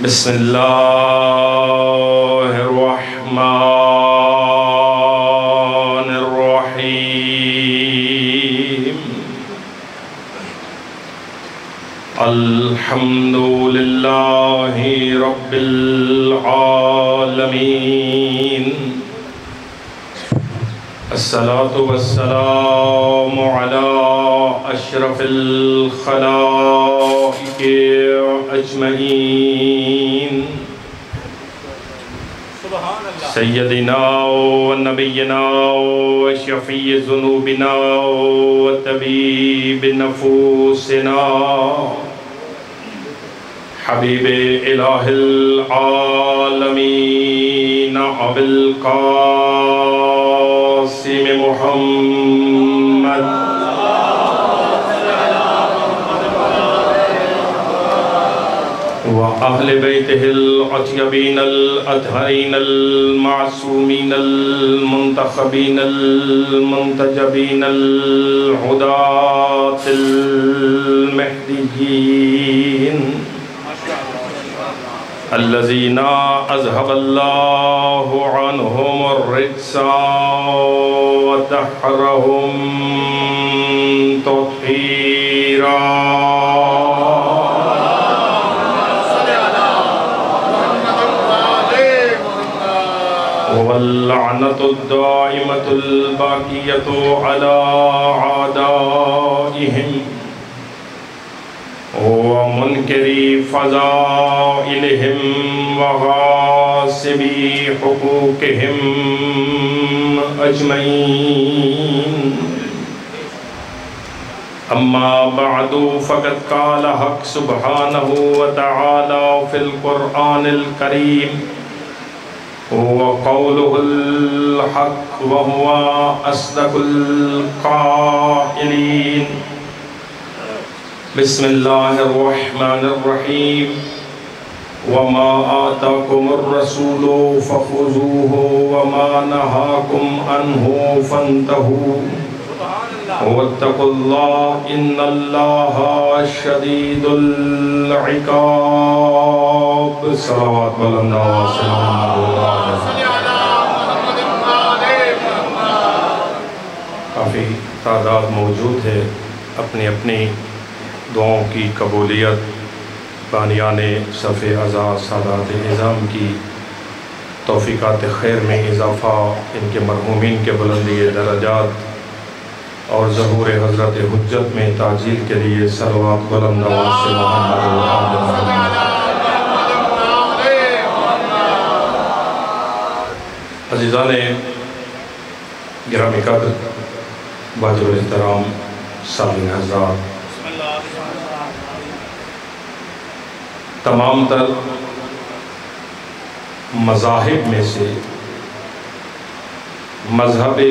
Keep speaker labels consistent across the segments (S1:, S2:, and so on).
S1: بسم اللہ الرحمن الرحیم الحمد للہ رب العالمین الصلاة والسلام علی اشرف الخلائق اجمعین سیدنا و نبینا و شفیع ذنوبنا و طبیب نفوسنا حبیب الہ العالمین ابو القاسم محمد وأهل بيته الأطيبين الأطهرين المعصومين المنتخبين المنتجبين الهداة المهديين الذين أذهب الله عنهم الرجس وطهرهم تطهيرا واللعنة الدائمة الباقية على أعدائهم ومنكري فضائلهم وغاصبي حقوقهم أجمعين أما بعد فقد قال حق سبحانه وتعالى في القرآن الكريم وقوله الحق وهو أصدق القائلين بسم الله الرحمن الرحيم وما آتاكم الرسول فخذوه وما نهاكم عنه فانتهوا واتقوا الله إن الله شديد العقاب صلوات اللہ کافی تعداد موجود ہے اپنی اپنی دعاؤں کی قبولیت بانیان صف عزا سادات نظام کی توفیقات خیر میں اضافہ ان کے مرحومین کے بلندی درجات اور ظہور حضرت حجت میں تاجیل کے لیے صلوات بلند آواز سے محمد عزیزان گرامی قدر باجر احترام سامعین حضرات تمام تر مذاہب میں سے مذہب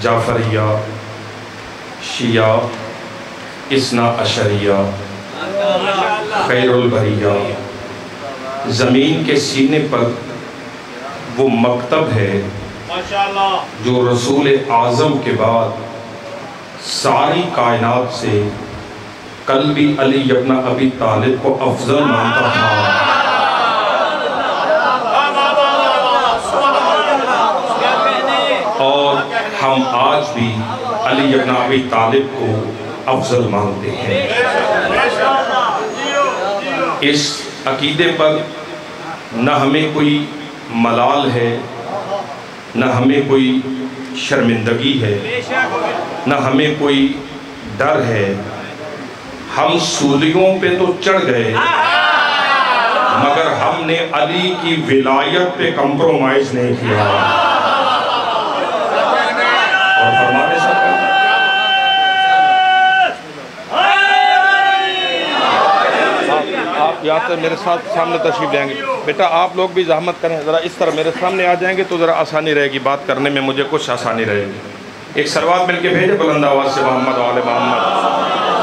S1: جعفریہ شیعہ اثنا عشریہ خیر البریہ زمین کے سینے پر وہ مکتب ہے جو رسول اعظم کے بعد ساری کائنات سے قلبی علی ابن ابی طالب کو افضل مانتا تھا اور ہم آج بھی علی ابن ابی طالب کو افضل مانتے ہیں اس عقیدے پر نہ ہمیں کوئی ملال ہے نہ ہمیں کوئی شرمندگی ہے نہ ہمیں کوئی ڈر ہے ہم سولیوں پہ تو چڑھ گئے مگر ہم نے علی کی ولایت پہ کمپرومائز نہیں کیا اور فرمانے ساتھ آپ یہاں سے میرے ساتھ سامنے تشریف لیں گے بیٹا آپ لوگ بھی زحمت کریں ذرا اس طرح میرے سامنے آ جائیں گے تو ذرا آسانی رہے گی بات کرنے میں مجھے کچھ آسانی رہے گی ایک صلوات مل کے بھیجے بلند آواز سے محمد آل محمد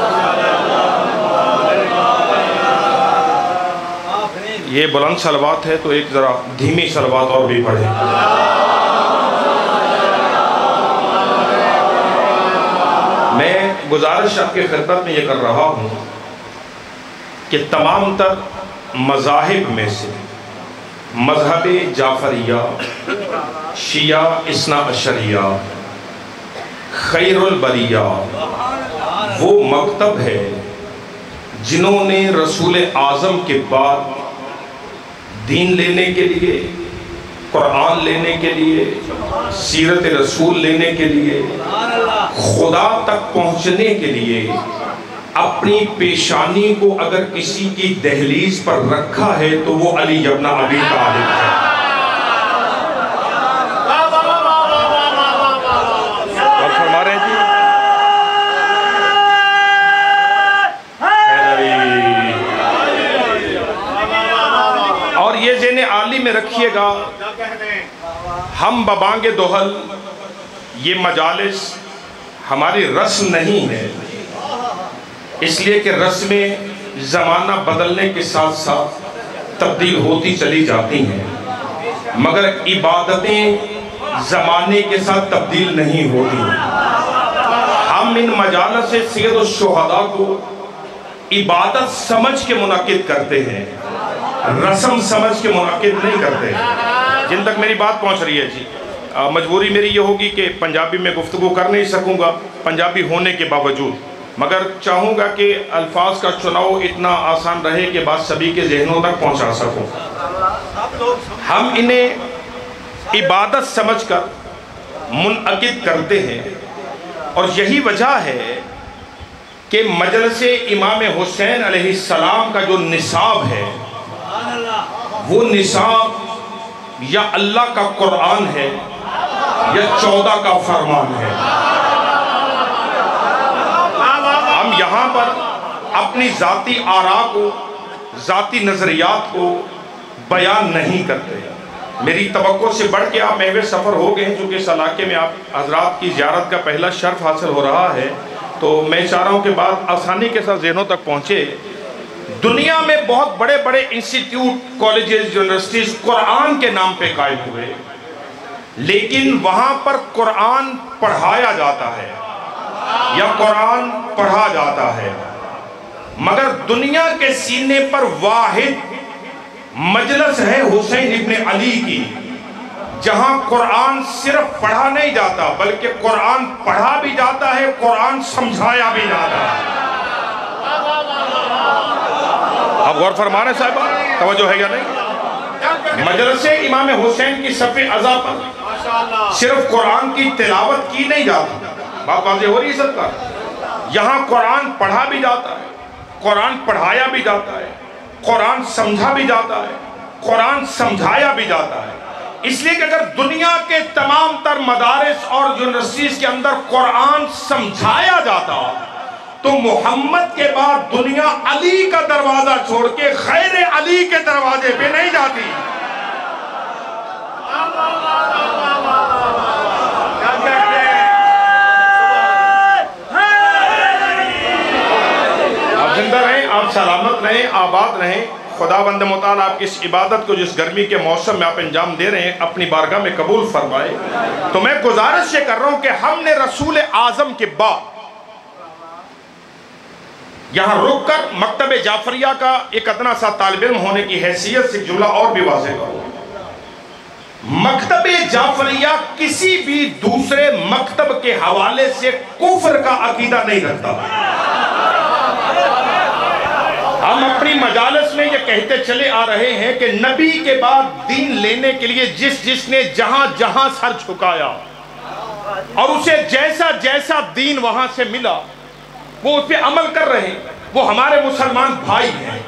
S1: یہ بلند صلوات ہے تو ایک ذرا دھیمی صلوات اور بھی پڑھیں میں گزارش آپ کی خدمت میں یہ کر رہا ہوں کہ تمام تر مذاہب میں سے مذہب جعفریہ، شیعہ اثنا عشریہ، خیر البریہ وہ مکتب ہے جنہوں نے رسول اعظم کے بعد دین لینے کے لیے، قرآن لینے کے لیے، سیرت رسول لینے کے لیے، خدا تک پہنچنے کے لیے اپنی پیشانی کو اگر کسی کی دہلیز پر رکھا ہے تو وہ علی ابن ابی طالب ہے۔ اور فرما رہے ہیں جی، اور یہ ذہن عالی میں رکھیے گا، ہم ببانگ دوحل یہ مجالس ہماری رسم نہیں ہے، اس لیے کہ رسمیں زمانہ بدلنے کے ساتھ ساتھ تبدیل ہوتی چلی جاتی ہیں، مگر عبادتیں زمانے کے ساتھ تبدیل نہیں ہوتی۔ ہم ان مجالس سے سید الشہداء کو عبادت سمجھ کے منعقد کرتے ہیں، رسم سمجھ کے منعقد نہیں کرتے۔ جن تک میری بات پہنچ رہی ہے جی، مجبوری میری یہ ہوگی کہ پنجابی میں گفتگو کر نہیں سکوں گا پنجابی ہونے کے باوجود، مگر چاہوں گا کہ الفاظ کا چناؤ اتنا آسان رہے کہ بات سبھی کے ذہنوں تک پہنچا سکوں۔ ہم انہیں عبادت سمجھ کر منعقد کرتے ہیں، اور یہی وجہ ہے کہ مجلس امام حسین علیہ السلام کا جو نصاب ہے وہ نصاب یا اللہ کا قرآن ہے یا 14 کا فرمان ہے۔ ہم یہاں پر اپنی ذاتی آراء کو، ذاتی نظریات کو بیان نہیں کرتے۔ میری توقع سے بڑھ کے آپ محو سفر ہو گئے ہیں، چونکہ اس علاقے میں آپ حضرات کی زیارت کا پہلا شرف حاصل ہو رہا ہے، تو میں چاہ رہا ہوں کہ بات آسانی کے ساتھ ذہنوں تک پہنچے۔ دنیا میں بہت بڑے بڑے انسٹیٹیوٹ، کالجز، یونیورسٹیز قرآن کے نام پہ قائم ہوئے، لیکن وہاں پر قرآن پڑھایا جاتا ہے یا قرآن پڑھا جاتا ہے، مگر دنیا کے سینے پر واحد مجلس ہے حسین ابن علی کی، جہاں قرآن صرف پڑھا نہیں جاتا بلکہ قرآن پڑھا بھی جاتا ہے، قرآن سمجھایا بھی جاتا ہے۔ آپ غور فرما رہے ہیں صاحبہ، توجہ ہے یا نہیں؟ مجلس امام حسین کی صف عزا پر صرف قرآن کی تلاوت کی نہیں جاتی، بات واضح ہو رہی ہے سب کا، یہاں قرآن پڑھا بھی جاتا ہے، قرآن پڑھایا بھی جاتا ہے، قرآن سمجھا بھی جاتا ہے، قرآن سمجھایا بھی جاتا ہے۔ اس لیے کہ اگر دنیا کے تمام تر مدارس اور یونیورسٹیز کے اندر قرآن سمجھایا جاتا تو محمد کے بعد دنیا علی کا دروازہ چھوڑ کے غیر علی کے دروازے پہ نہیں جاتی۔ آپ زندہ رہیں، آپ سلامت رہیں، آباد رہیں۔ خدا بند متعال آپ کی اس عبادت کو جس گرمی کے موسم میں آپ انجام دے رہے ہیں اپنی بارگاہ میں قبول فرمائے۔ تو میں گزارش یہ کر رہا ہوں کہ ہم نے رسول اعظم کے بعد یہاں رک کر مکتب جعفریہ کا ایک ادنا سا طالب علم ہونے کی حیثیت سے جملہ اور بھی واضح کروں۔ مکتب جعفریہ کسی بھی دوسرے مکتب کے حوالے سے کفر کا عقیدہ نہیں رکھتا۔ ہم اپنی مجالس میں یہ کہتے چلے آ رہے ہیں کہ نبی کے بعد دین لینے کے لیے جس نے جہاں جہاں سر جھکایا اور اسے جیسا جیسا دین وہاں سے ملا وہ اس پہ عمل کر رہے ہیں، وہ ہمارے مسلمان بھائی ہیں۔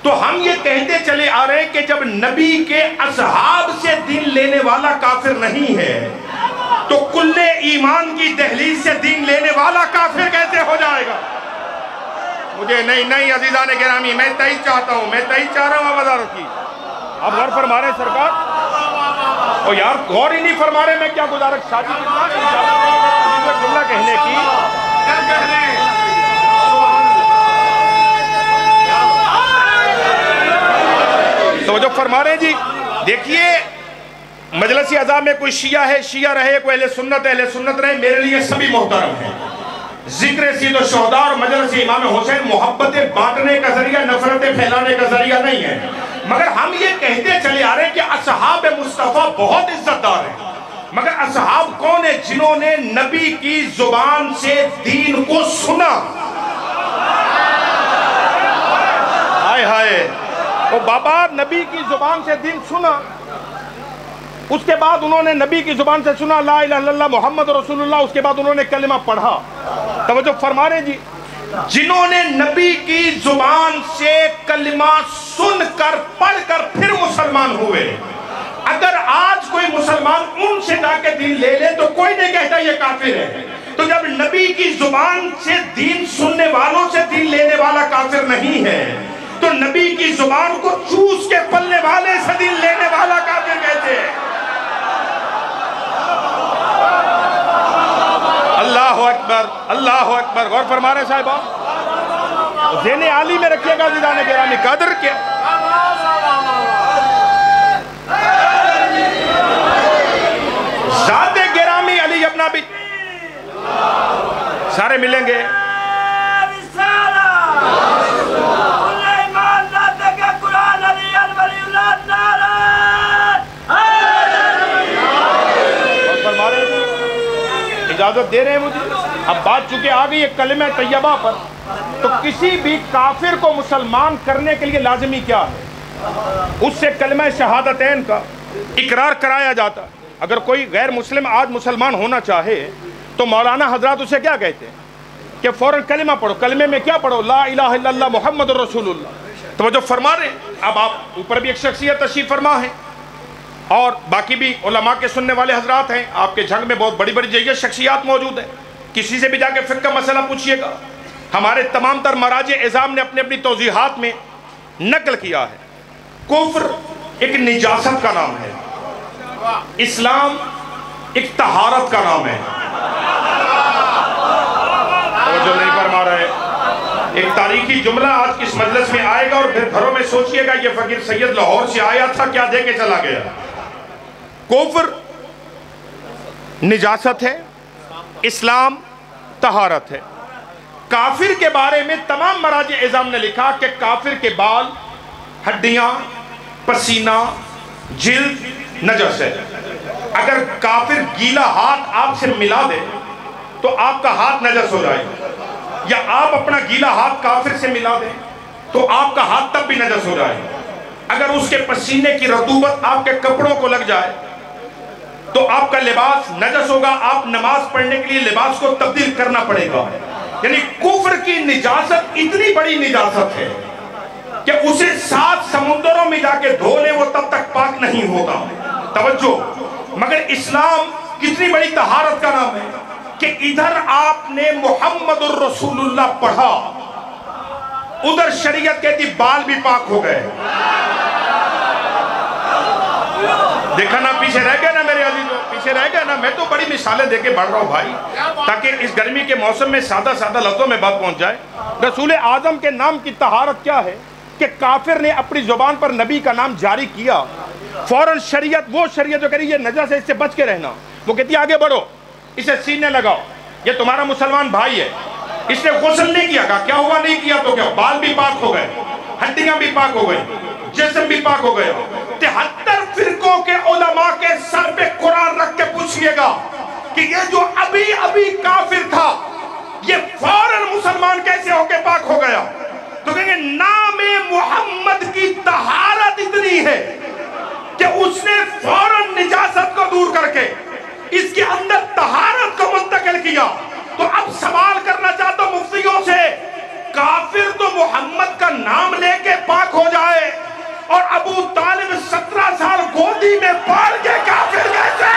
S1: تو ہم یہ کہتے چلے آ رہے ہیں کہ جب نبی کے اصحاب سے دین لینے والا کافر نہیں ہے تو کل ایمان کی دہلیز سے دین لینے والا کافر کیسے ہو جائے گا؟ مجھے نہیں عزیزان گرامی، میں تائید چاہتا ہوں، میں تائید چاہ رہا ہوں وزارت کی۔ آپ غور فرما رہے ہیں سرکار؟ اور یار غور ہی نہیں فرما رہے، میں کیا گزارش شادی جملہ کہنے کی توجہ فرما رہے ہیں جی۔ دیکھیے مجلس اعظم میں کوئی شیعہ ہے، شیعہ رہے، کوئی اہل سنت رہے، میرے لیے سبھی محترم ہیں، ذکر سید و شہداء اور مجلس امام حسین محبتیں بانٹنے کا ذریعہ، نفرتیں پھیلانے کا ذریعہ نہیں ہے، مگر ہم یہ کہتے چلے آ رہے ہیں کہ اصحاب مصطفیٰ بہت عزت دار ہیں، مگر اصحاب کون ہیں؟ جنہوں نے نبی کی زبان سے دین کو سنا۔ ہائے ہائے، وہ بابا نبی کی زبان سے دین سنا، اس کے بعد انہوں نے نبی کی زبان سے سنا لا الہ الا اللہ محمد رسول اللہ، اس کے بعد انہوں نے کلمہ پڑھا۔ توجہ فرما رہے ہیں جی، جنہوں نے نبی کی زبان سے کلمہ سن کر پڑھ کر پھر مسلمان ہوئے، اگر آج کوئی مسلمان ان سے جا کے دین لے لے تو کوئی نہیں کہتا یہ کافر ہے۔ تو جب نبی کی زبان سے دین سننے والوں سے دین لینے والا کافر نہیں ہے تو نبی کی زبان کو چوس کے پلنے والے سے دین لینے والا کافر کہتے ہیں۔ اللہ اکبر، اللہ اکبر، غور فرما رہے صاحبہ، ذہن عالی میں رکھیے گا زیدان گرامی قدر کیا۔ ذات گرامی علی ابن ابی، سارے ملیں گے۔ اجازت دے رہے ہیں مجھے؟ اب بات چونکہ آ گئی ہے کلمہ طیبہ پر، تو کسی بھی کافر کو مسلمان کرنے کے لیے لازمی کیا ہے؟ اس سے کلمہ شہادتین کا اقرار کرایا جاتا۔ اگر کوئی غیر مسلم آج مسلمان ہونا چاہے تو مولانا حضرات اسے کیا کہتے ہیں کہ فوراً کلمہ پڑھو۔ کلمے میں کیا پڑھو؟ لا الہ الا اللہ محمد رسول اللہ۔ توجہ فرما رہے ہیں؟ اب آپ اوپر بھی ایک شخصیت تشریف فرما ہے اور باقی بھی علماء کے سننے والے حضرات ہیں، آپ کے جھنگ میں بہت بڑی بڑی جگہ شخصیات موجود ہیں، کسی سے بھی جا کے فقہ کا مسئلہ پوچھئے گا۔ ہمارے تمام تر مراجع اعظام نے اپنی اپنی توضیحات میں نقل کیا ہے، کفر ایک نجاست کا نام ہے، اسلام ایک طہارت کا نام ہے۔ جو نہیں فرما رہے، ایک تاریخی جملہ آج کس مجلس میں آئے گا اور پھر گھروں میں سوچئے گا یہ فقیر سید لاہور سے آیا تھا کیا دے کے چلا گیا۔ کفر نجاست ہے، اسلام طہارت ہے۔ کافر کے بارے میں تمام مراجع اعظام نے لکھا کہ کافر کے بال، ہڈیاں، پسینہ، جلد نجس ہے۔ اگر کافر گیلا ہاتھ آپ سے ملا دے تو آپ کا ہاتھ نجس ہو جائے، یا آپ اپنا گیلا ہاتھ کافر سے ملا دیں تو آپ کا ہاتھ تب بھی نجس ہو جائے۔ اگر اس کے پسینے کی رطوبت آپ کے کپڑوں کو لگ جائے تو آپ کا لباس نجس ہوگا، آپ نماز پڑھنے کے لیے لباس کو تبدیل کرنا پڑے گا۔ یعنی کفر کی نجاست اتنی بڑی نجاست ہے کہ اسے 7 سمندروں میں جا کے دھو لے وہ تب تک پاک نہیں ہوتا۔ توجہ، مگر اسلام کتنی بڑی طہارت کا نام ہے کہ ادھر آپ نے محمد الرسول اللہ پڑھا، ادھر شریعت کہتی بال بھی پاک ہو گئے۔ دیکھا نا، پیچھے رہ گئے نا میرے عزیزوں، پیچھے رہ گئے نا۔ میں تو بڑی مثالیں دے کے بڑھ رہا ہوں بھائی، تاکہ اس گرمی کے موسم میں سادہ سادہ لفظوں میں بات پہنچ جائے۔ رسول اعظم کے نام کی طہارت کیا ہے کہ کافر نے اپنی زبان پر نبی کا نام جاری کیا، فوراً شریعت، وہ شریعت جو کہہ رہی ہے نجس ہے، اس سے بچ کے رہنا، وہ کہتی ہے آگے بڑھو، اسے سینے لگاؤ، یہ تمہارا مسلمان بھائی ہے، اس نے غسل نہیں کیا، کہا کیا ہوا نہیں کیا تو کیا، بال بھی پاک ہو گئے، ہڈیاں بھی پاک ہو گئی، جسم بھی پاک ہو گیا۔ 73 فرقوں کے علماء کے سر پہ قرآن رکھ کے پوچھئے گا کہ یہ جو ابھی ابھی کافر تھا یہ فوراً مسلمان کیسے ہو کے پاک ہو گیا؟ تو کہیں گے نام محمد کی طہارت اتنی ہے کہ اس نے فوراً نجاست کو دور کر کے اس کے اندر طہارت کو منتقل کیا۔ تو اب سوال کرنا چاہتا ہوں مفتیوں سے، کافر تو محمد کا نام لے کے پاک ہو جائے اور ابو طالب 17 سال گودی میں پال کے کافر کیسے؟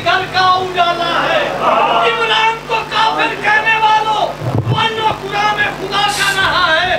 S2: گھر کا اجالا ہے۔ عمران کو کافر کہنے والوں، وہ قرآن میں خدا کا رہا ہے،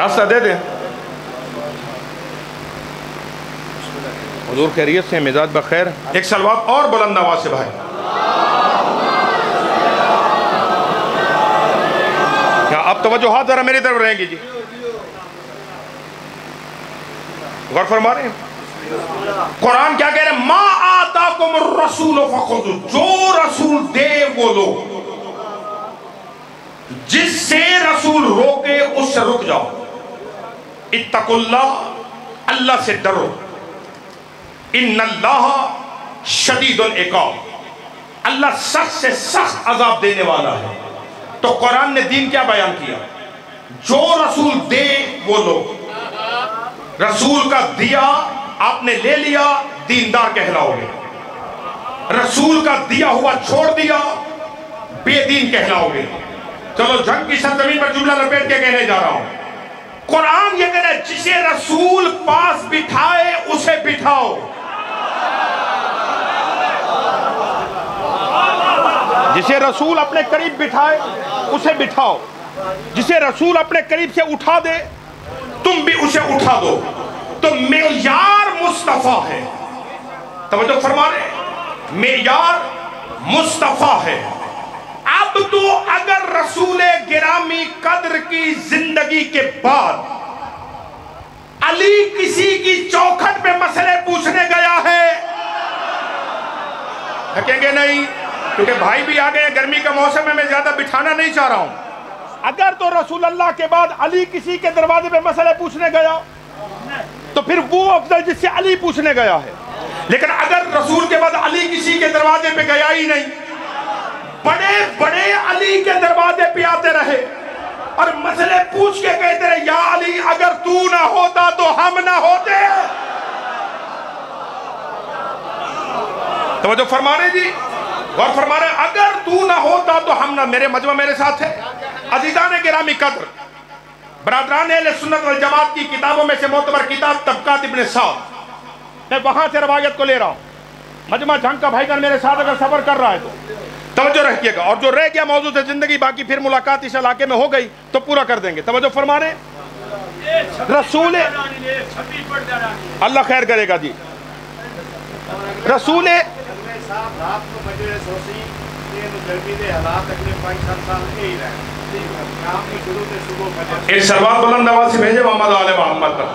S1: راستہ دے دیں. حضور خیریت سے، مزاج بخیر. ایک صلوات اور بلند آواز سے بھائی. کیا اب توجہات ذرا میری طرف رہیں گی جی؟ غور فرما رہے ہیں؟ قرآن کیا کہہ رہے ہیں؟ ما آتاکم الرسول فخذوا، جو رسول دے وہ لو. جس سے رسول روکے اس سے رک جاؤ. اتقوا اللہ، اللہ سے ڈرو. ان اللہ شدید العقاب، اللہ سخت سے سخت عذاب دینے والا ہے. تو قرآن نے دین کیا بیان کیا؟ جو رسول دے وہ لو. رسول کا دیا آپ نے لے لیا، دیندار کہلاؤ گے. رسول کا دیا ہوا چھوڑ دیا، بے دین کہلاؤ گے. چلو جنگ کی سرزمین پر جملہ لپیٹ کے کہنے جا رہا ہوں. قرآن یہ کہہ رہا ہے جسے رسول پاس بٹھائے اسے بٹھاؤ. جسے رسول اپنے قریب بٹھائے اسے بٹھاؤ. جسے رسول اپنے قریب سے اٹھا دے تم بھی اسے اٹھا دو. تو معیار مصطفیٰ ہے. توجہ فرما رہے ہیں؟ معیار مصطفیٰ ہے. اب تو اگر رسول گرامی قدر کی زندگی کے بعد علی کسی کی چوکھٹ پہ مسئلے پوچھنے گیا ہے، تھکیں گے نہیں کیونکہ بھائی بھی آ گئے. گرمی کا موسم ہے، میں زیادہ بٹھانا نہیں چاہ رہا ہوں. اگر تو رسول اللہ کے بعد علی کسی کے دروازے پہ مسئلے پوچھنے گیا تو پھر وہ افضل جس سے علی پوچھنے گیا ہے. لیکن اگر رسول کے بعد علی کسی کے دروازے پہ گیا ہی نہیں، بڑے بڑے علی کے دروازے پہ آتے رہے اور مسئلے پوچھ کے کہتے رہے یا علی اگر تو نہ ہوتا تو ہم نہ ہوتے. توجہ فرما رہے جی، غور فرما رہے ہیں؟ اگر تو نہ ہوتا تو ہم نہ. میرے مجمع میرے ساتھ ہے. عزیزان گرامی قدر، برادران اہل سنت والجماعت کی کتابوں میں سے معتبر کتاب طبقات ابن سعد، میں وہاں سے روایت کو لے رہا ہوں. مجمع جنگ کا بھائی جان میرے ساتھ اگر سفر کر رہا ہے تو توجہ رکھیے گا. اور جو رہ گیا موضوع سے زندگی باقی پھر ملاقات اس علاقے میں ہو گئی تو پورا کر دیں گے. توجہ فرما رہے ہیں؟ رسول اللہ خیر کرے گا جی. رسول ایک سلوات بلند آواز سے بھیجے محمد آل محمد پر.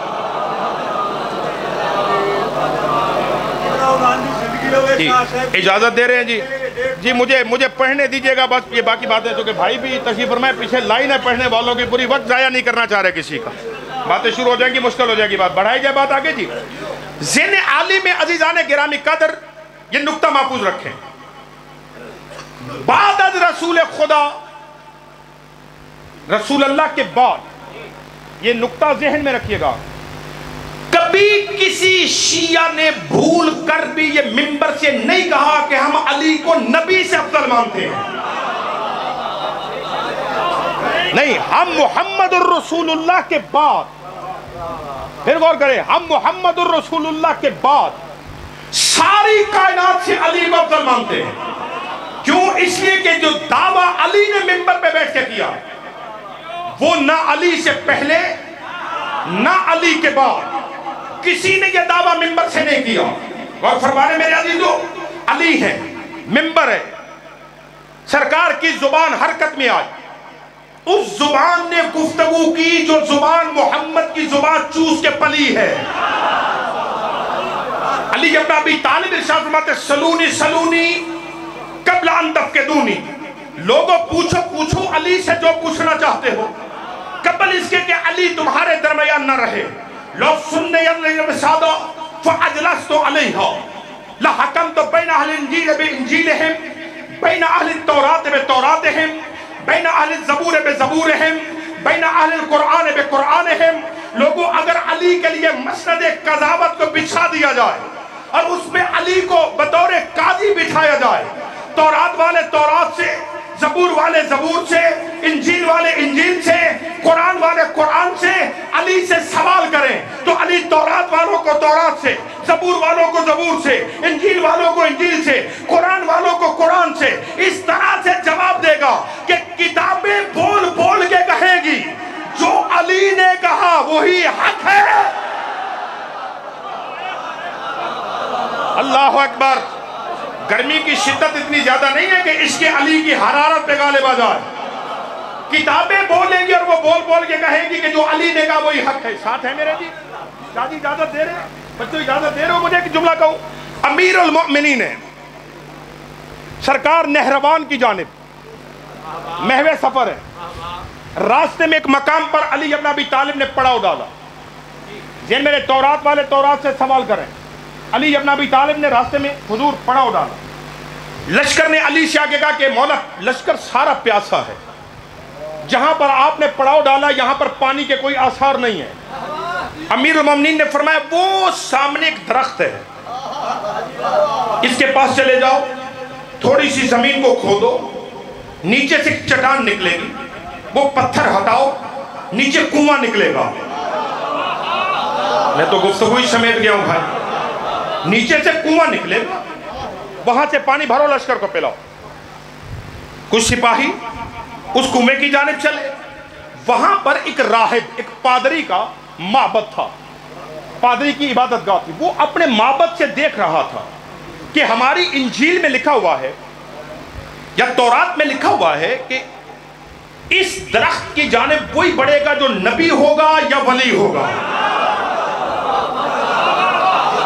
S1: جی اجازت دے رہے ہیں جی. جی مجھے پڑھنے دیجئے گا بس. یہ باقی باتیں تو کہ بھائی بھی تشریف فرمائے، پیچھے لائن ہے پڑھنے والوں کی پوری، وقت ضائع نہیں کرنا چاہ رہے کسی کا. باتیں شروع ہو جائیں گی، مشکل ہو جائے گی بات. بڑھائی جائے بات آگے جی. ذہن عالی میں عزیزان گرامی قدر یہ نقطہ محفوظ رکھیں. بعد از رسول خدا، رسول اللہ کے بعد یہ نقطہ ذہن میں رکھیے گا، کبھی کسی شیعہ نے بھول کر بھی یہ منبر سے نہیں کہا کہ ہم علی کو نبی سے افضل مانتے ہیں. نہیں، ہم محمد الرسول اللہ کے بعد، پھر غور کریں، ہم محمد الرسول اللہ کے بعد ساری کائنات سے علی کو افضل مانتے ہیں. کیوں؟ اس لیے کہ جو دعویٰ علی نے منبر پہ بیٹھ کے کیا وہ نہ علی سے پہلے نہ علی کے بعد کسی نے یہ دعویٰ منبر سے نہیں کیا. غور فرمانے میرے عزیزو، علی ہے، منبر ہے، سرکار کی زبان حرکت میں آئی. اس زبان نے گفتگو کی جو زبان محمد کی زبان چوس کے پلی ہے. علی ابن ابی طالب ارشاد فرماتے سلونی سلونی قبل ان تفقدونی. لوگوں پوچھو علی سے جو پوچھنا چاہتے ہو قبل اس کے کہ علی تمہارے درمیان نہ رہے. لو سننے سادہ فاجلست علیہا لحکمت بین اہل انجیل بانجیلہم بین اہل التوراۃ بتوراتہم بین اہل الزبور بزبورہم بین اہل القرآن بقرآنہم. لوگوں اگر علی کے لیے مسند قضاوت کو بچھا دیا جائے اور اس میں علی کو بطور قاضی بٹھایا جائے، تورات والے تورات سے، زبور والے زبور سے، انجیل والے انجیل سے، قرآن والے قرآن سے علی سے سوال کریں تو علی تورات والوں کو تورات سے، زبور والوں کو زبور سے، انجیل والوں کو انجیل سے، قرآن والوں کو قرآن سے اس طرح سے جواب دے گا کہ کتابیں بول بول کے کہے گی جو علی نے کہا وہی حق ہے۔ اللہ اکبر۔ گرمی کی شدت اتنی زیادہ نہیں ہے کہ عشق علی کی حرارت پہ غالب آ جائے۔ کتابیں بولیں گی اور وہ بول بول کے کہیں گی کہ جو علی نے کہا وہی حق ہے۔ ساتھ ہے میرے جی؟ شادی اجازت دے رہے ہیں؟ بچوں اجازت دے رہے ہو مجھے کہ جملہ کہوں؟ امیر المؤمنین ہے سرکار نہروان کی جانب محو سفر ہے، راستے میں ایک مقام پر علی ابن ابی طالب نے پڑاؤ ڈالا۔ جن میرے تورات والے تورات سے سوال کریں، علی ابن ابی طالب نے راستے میں حضور پڑاؤ ڈالا۔ لشکر نے علی سے آگے کہا کہ مولا لشکر سارا پیاسا ہے، جہاں پر آپ نے پڑاؤ ڈالا یہاں پر پانی کے کوئی آثار نہیں ہے۔ امیر المومنین نے فرمایا وہ سامنے ایک درخت ہے، اس کے پاس چلے جاؤ، تھوڑی سی زمین کو کھودو، نیچے سے چٹان نکلے گی، وہ پتھر ہٹاؤ، نیچے کنواں نکلے گا۔ میں تو گفتگو ہی سمیٹ گیا ہوں بھائی۔ نیچے سے کنواں نکلے گا، وہاں سے پانی بھرو، لشکر کو پلاؤ۔ کچھ سپاہی اس کنویں کی جانب چلے، وہاں پر ایک راہب، ایک پادری کا معبد تھا، پادری کی عبادت گاہ تھی۔ وہ اپنے معبد سے دیکھ رہا تھا کہ ہماری انجیل میں لکھا ہوا ہے یا تورات میں لکھا ہوا ہے کہ اس درخت کی جانب وہی بڑھے گا جو نبی ہوگا یا ولی ہوگا۔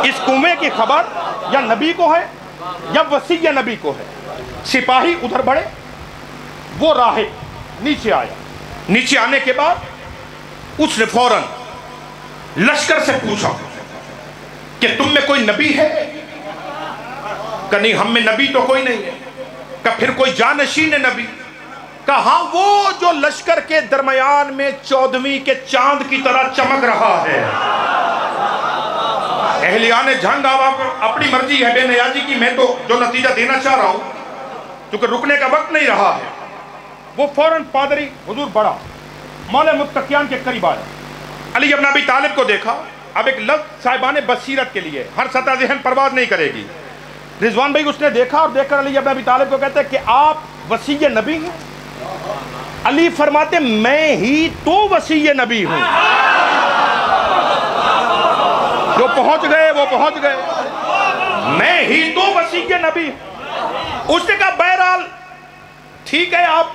S1: اس کنویں کی خبر یا نبی کو ہے یا وصی نبی کو ہے۔ سپاہی ادھر بڑھے، وہ راہب نیچے آیا۔ نیچے آنے کے بعد اس نے فوراً لشکر سے پوچھا کہ تم میں کوئی نبی ہے؟ کہ نہیں، ہم میں نبی تو کوئی نہیں ہے۔ کہ پھر کوئی جانشین نبی؟ کہ ہاں وہ جو لشکر کے درمیان میں 14ویں کے چاند کی طرح چمک رہا ہے۔ اہلیان جنگ اپنی مرضی ہے بے نیازی کی، میں تو جو نتیجہ دینا چاہ رہا ہوں کیونکہ رکنے کا وقت نہیں رہا ہے۔ وہ فوراً پادری حضور بڑھا، مولا متقیان کے قریب آیا، علی ابن ابی طالب کو دیکھا۔ اب ایک لفظ صاحبان بصیرت کے لیے، ہر سطح ذہن پرواز نہیں کرے گی۔ رضوان بھائی اس نے دیکھا اور دیکھ کر علی ابن ابی طالب کو کہتا ہے کہ آپ وصی نبی ہیں؟ علی فرماتے میں ہی تو وصی نبی ہوں۔ جو پہنچ گئے وہ پہنچ گئے، میں ہی تو وصی نبی ہوں۔ اس نے کہا بہرحال ٹھیک ہے، آپ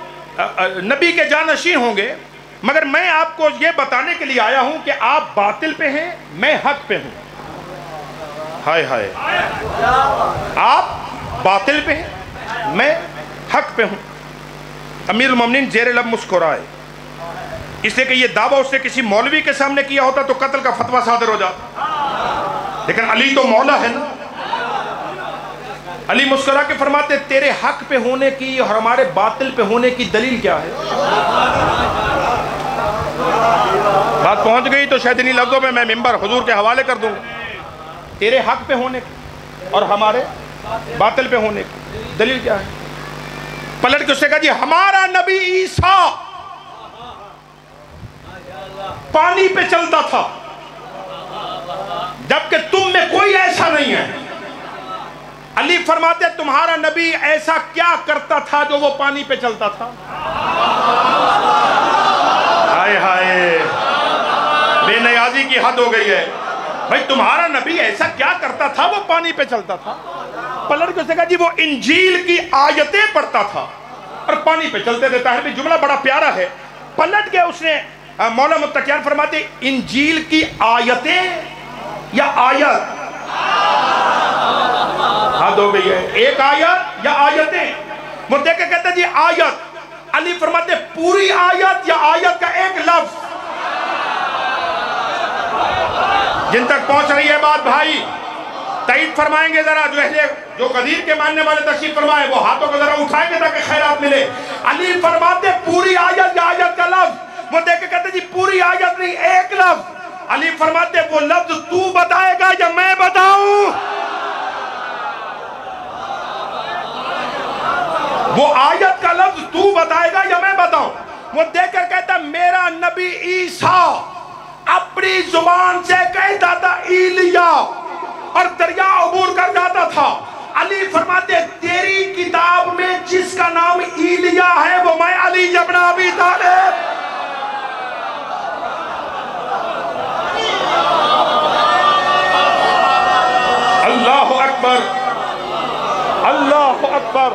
S1: نبی کے جانشین ہوں گے، مگر میں آپ کو یہ بتانے کے لیے آیا ہوں کہ آپ باطل پہ ہیں، میں حق پہ ہوں۔ ہائے ہائے، آپ باطل پہ ہیں، میں حق پہ ہوں۔ امیر المومنین زیر لب مسکرائے، اس لیے کہ یہ دعویٰ اس نے کسی مولوی کے سامنے کیا ہوتا تو قتل کا فتویٰ صادر ہو جاتا، لیکن علی تو مولا ہے نا۔ علی مسکرا کے فرماتے تیرے حق پہ ہونے کی اور ہمارے باطل پہ ہونے کی دلیل کیا ہے؟ بات پہنچ گئی تو شاید انہی لفظوں میں ممبر حضور کے حوالے کر دوں۔ تیرے حق پہ ہونے کی اور ہمارے باطل پہ ہونے کی دلیل کیا ہے؟ پلٹ کے اس نے کہا جی ہمارا نبی عیسیٰ پانی پہ چلتا تھا، جبکہ تم میں کوئی ایسا نہیں ہے۔ علی فرماتے تمہارا نبی ایسا کیا کرتا تھا جو وہ پانی پہ چلتا تھا؟ ہائے ہائے، بے نیازی کی حد ہو گئی ہے۔ بھائی تمہارا نبی ایسا کیا کرتا تھا وہ پانی پہ چلتا تھا؟ پلٹ کے اس نے کہا جی وہ انجیل کی آیتیں پڑھتا تھا اور پانی پہ چلتے تھے۔ طاہر بھی جملہ بڑا پیارا ہے، پلٹ کے اس نے مولا متقیان فرماتے انجیل کی آیتیں یا آیت؟ حد ہو گئی ہے، ایک آیت یا آیتیں؟ وہ دیکھ کے کہتے جی آیت۔ علی فرماتے پوری آیت یا آیت کا ایک لفظ؟ جن تک پہنچ رہی ہے بات بھائی تائید فرمائیں گے ذرا، جو قدیر کے ماننے والے تشریف فرمائیں وہ ہاتھوں کو ذرا اٹھائیں گے تاکہ خیرات ملے۔ علی فرماتے پوری آیت یا آیت کا لفظ؟ وہ دیکھ کے کہتے جی پوری آیت نہیں، ایک لفظ۔ علی فرماتے وہ لفظ تو بتائے گا یا میں بتاؤں؟ وہ آیت کا لفظ تو بتائے گا یا میں بتاؤں؟ وہ دیکھ کر کہتا میرا نبی عیسیٰ اپنی زبان سے کہتا تھا ایلیا اور دریا عبور کر جاتا تھا۔ علی فرماتے تیری کتاب میں جس کا نام ایلیا ہے وہ میں علی ابن ابی طالب۔
S3: اکبر، اللہ اکبر۔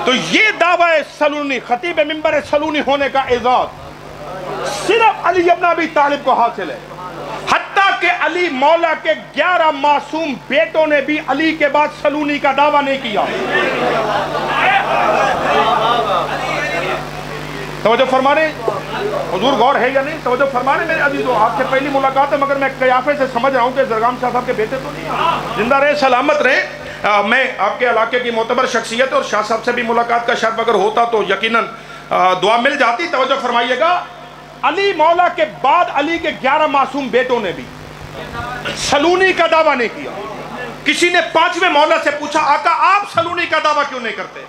S3: تو یہ دعویٰ سلونی، خطیب منبر سلونی ہونے کا اعزاز صرف علی ابن ابی طالب کو حاصل ہے، حتیٰ کہ علی مولا کے 11 معصوم بیٹوں نے بھی علی کے بعد سلونی کا دعویٰ نہیں کیا۔ توجہ فرمانے، حضور غور ہے یا نہیں؟ توجہ فرمانے میرے عزیزو، آپ سے پہلی ملاقات ہے مگر میں قیافے سے سمجھ رہا ہوں کہ زرگام شاہ صاحب کے بیٹے تو نہیں ہیں۔ زندہ رہے، سلامت رہے۔ میں آپ کے علاقے کی معتبر شخصیت اور شاہ صاحب سے بھی ملاقات کا شرف اگر ہوتا تو یقیناً دعا مل جاتی۔ توجہ فرمائیے گا، علی مولا کے بعد علی کے 11 معصوم بیٹوں نے بھی سلونی کا دعویٰ نہیں کیا۔ کسی نے 5ویں مولا سے پوچھا، آقا آپ سلونی کا دعویٰ کیوں نہیں کرتے؟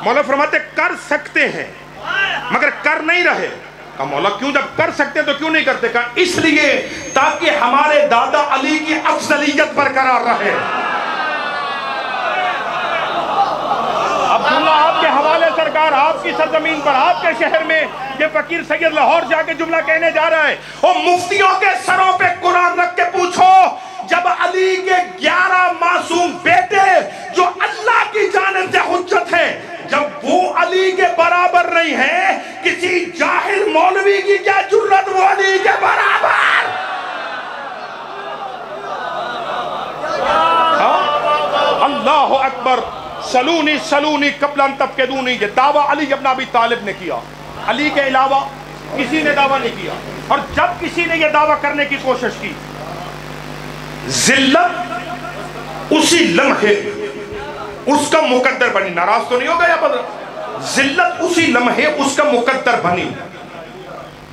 S3: مولا فرماتے کر سکتے ہیں مگر کر نہیں رہے۔ کہا مولا کیوں؟ جب کر سکتے تو کیوں نہیں کرتے؟ کہا اس لیے تاکہ ہمارے دادا علی کی افضلیت برقرار رہے۔ عبداللہ آپ کے حوالے سرکار، آپ کی سرزمین پر، آپ کے شہر میں یہ فقیر سید لاہور جا کے جملہ کہنے جا رہا ہے، وہ مفتیوں کے سروں پہ قرآن رکھ کے پوچھو، جب علی کے 11 معصوم بیٹے جو اللہ کی جانب سے حجت ہیں، جب وہ علی کے برابر نہیں ہیں، کسی جاہل مولوی کی کیا جرت وہ علی کے برابر؟ اللہ اکبر۔ سلونی سلونی قبل ان تفقدونی، یہ دعویٰ علی ابن ابی طالب نے کیا، علی کے علاوہ کسی نے دعویٰ نہیں کیا۔ اور جب کسی نے یہ دعویٰ کرنے کی کوشش کی، ذلت اسی لمحے اس کا مقدر بنی۔ ناراض تو نہیں ہو گیا بدر؟ ذلت اسی لمحے اس کا مقدر بنی۔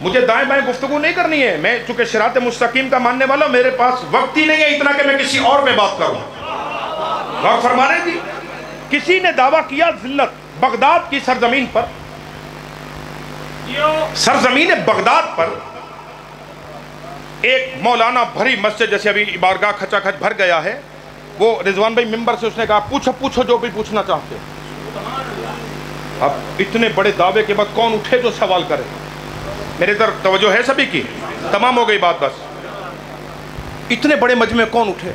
S3: مجھے دائیں بائیں گفتگو نہیں کرنی ہے، میں چونکہ صراط مستقیم کا ماننے والا، میرے پاس وقت ہی نہیں ہے اتنا کہ میں کسی اور پہ بات کروں۔ غور فرما رہے جی؟ کسی نے دعویٰ کیا ذلت بغداد کی سرزمین پر، سرزمین بغداد پر ایک مولانا بھری مسجد، جیسے ابھی بارگاہ کھچا کھچ بھر گیا ہے، وہ رضوان بھائی ممبر سے اس نے کہا پوچھو جو بھی پوچھنا چاہتے۔ اب اتنے بڑے دعوے کے بعد کون اٹھے جو سوال کرے؟ میرے طرف توجہ ہے سبھی کی؟ تمام ہو گئی بات بس۔ اتنے بڑے مجمع کون اٹھے؟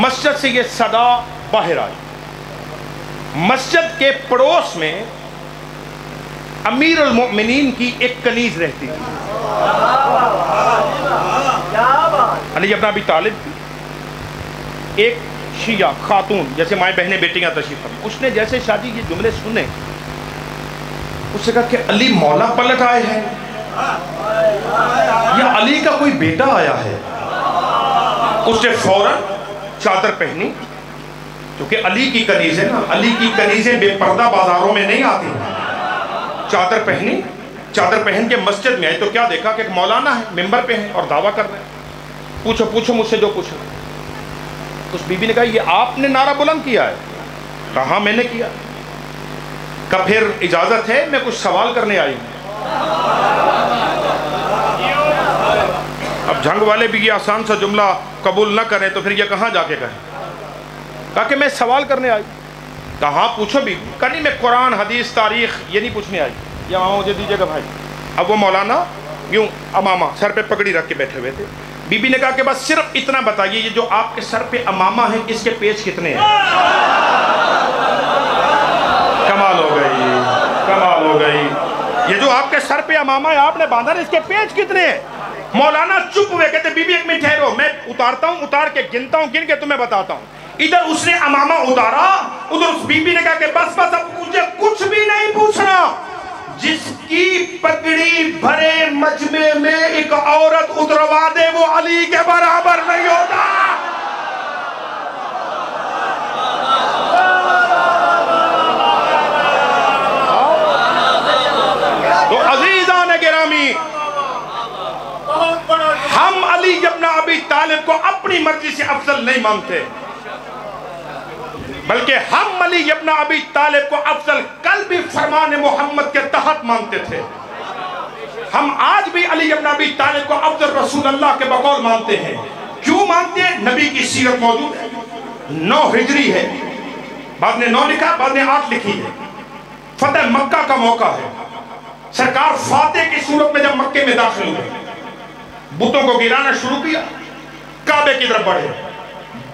S3: مسجد سے یہ صدا باہر آئی، مسجد کے پڑوس میں امیر المؤمنین کی ایک کنیز رہتی تھی، علی ابن ابی طالب کی ایک شیعہ خاتون، جیسے مائیں بہنیں بیٹیاں تشریف فرما، اس نے جیسے شادی یہ جملے سنے، اس نے کہا کہ علی مولا پلٹ آئے ہیں یا علی کا کوئی بیٹا آیا ہے۔ اس نے فوراً چادر پہنی، کیونکہ علی کی کنیز ہے نا، علی کی کنیزیں بے پردہ بازاروں میں نہیں آتی۔ چادر پہنی، چادر پہن کے مسجد میں آئی تو کیا دیکھا کہ ایک مولانا ہے، ممبر پہ ہے اور دعویٰ کر رہے ہیں، پوچھو مجھ سے جو پوچھنا۔ اس بی بی نے کہا یہ آپ نے نعرہ بلند کیا ہے؟ کہا ہاں میں نے کیا۔ کہا پھر اجازت ہے میں کچھ سوال کرنے آئی ہوں۔ اب جھنگ والے بھی یہ آسان سا جملہ قبول نہ کریں تو پھر یہ کہاں جا کے کہیں؟ کہا کہ میں سوال کرنے آئی۔ کہا ہاں پوچھو بھی۔ کہا نہیں میں قرآن حدیث تاریخ یہ نہیں پوچھنے آئی، یہ امامہ مجھے دیجیے گا بھائی۔ اب وہ مولانا یوں امامہ سر پہ پگڑی رکھ کے بیٹھے ہوئے تھے۔ بی بی نے کہا کہ بس صرف اتنا بتائیے یہ جو آپ کے سر پہ امامہ ہے اس کے پیچ کتنے ہیں؟ کمال ہو گئی، کمال ہو گئی۔ یہ جو آپ کے سر پہ امامہ ہے آپ نے باندھا ہے اس کے پیچ کتنے ہیں؟ مولانا چپ ہوئے، کہتے بی بی ایک منٹ ٹھہرو، میں اتارتا ہوں، اتار کے گنتا ہوں، گن کے تمہیں بتاتا ہوں۔ ادھر اس نے امامہ اتارا، ادھر اس بی بی نے کہا کہ بس اب مجھے کچھ بھی نہیں پوچھنا، جس کی پگڑی بھرے مجمع میں ایک عورت اتروا دے وہ علی کے برابر نہیں ہوتا۔ تو عزیزان گرامی، ہم علی ابن ابی طالب کو اپنی مرضی سے افضل نہیں مانتے، بلکہ ہم علی ابن ابی طالب کو افضل قلبی فرمان محمد کے تحت مانتے تھے۔ ہم آج بھی علی ابن ابی طالب کو افضل رسول اللہ کے بقول مانتے ہیں۔ کیوں مانتے ہیں؟ نبی کی سیرت موجود ہے، 9 ہجری ہے، بعد نے 9 لکھا، بعد نے 8 لکھی ہے، فتح مکہ کا موقع ہے، سرکار فاتح کی صورت میں جب مکے میں داخل ہوئے، بتوں کو گرانا شروع کیا، کعبے کی طرف بڑھے،